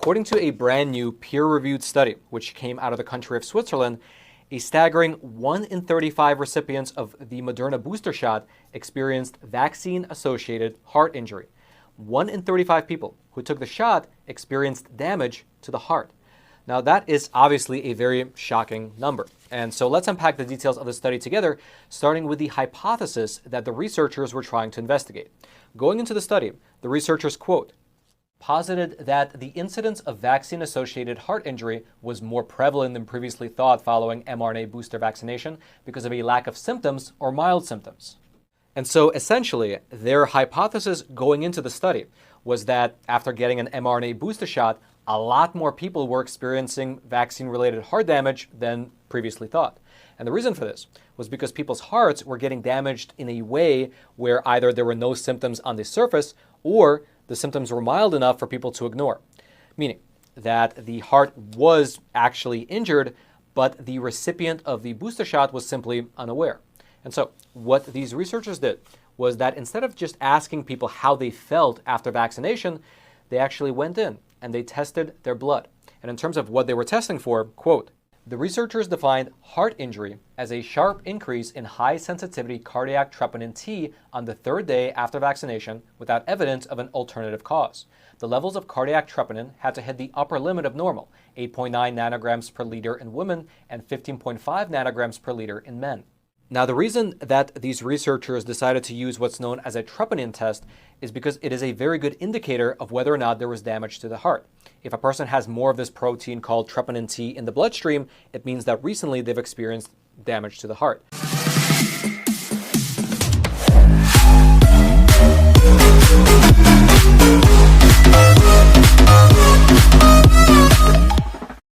according to a brand new peer-reviewed study, which came out of the country of Switzerland, a staggering 1 in 35 recipients of the Moderna booster shot experienced vaccine-associated heart injury. 1 in 35 people who took the shot experienced damage to the heart. Now, that is obviously a very shocking number. And so let's unpack the details of the study together, starting with the hypothesis that the researchers were trying to investigate. Going into the study, the researchers, quote, posited that the incidence of vaccine-associated heart injury was more prevalent than previously thought following mRNA booster vaccination because of a lack of symptoms or mild symptoms. And so essentially, their hypothesis going into the study was that after getting an mRNA booster shot, a lot more people were experiencing vaccine-related heart damage than previously thought. And the reason for this was because people's hearts were getting damaged in a way where either there were no symptoms on the surface or the symptoms were mild enough for people to ignore. Meaning that the heart was actually injured, but the recipient of the booster shot was simply unaware. And so what these researchers did was that instead of just asking people how they felt after vaccination, they actually went in and they tested their blood. And in terms of what they were testing for, quote, the researchers defined heart injury as a sharp increase in high-sensitivity cardiac troponin T on the third day after vaccination without evidence of an alternative cause. The levels of cardiac troponin had to hit the upper limit of normal, 8.9 nanograms per liter in women and 15.5 nanograms per liter in men. Now, the reason that these researchers decided to use what's known as a troponin test is because it is a very good indicator of whether or not there was damage to the heart. If a person has more of this protein called troponin T in the bloodstream, it means that recently they've experienced damage to the heart.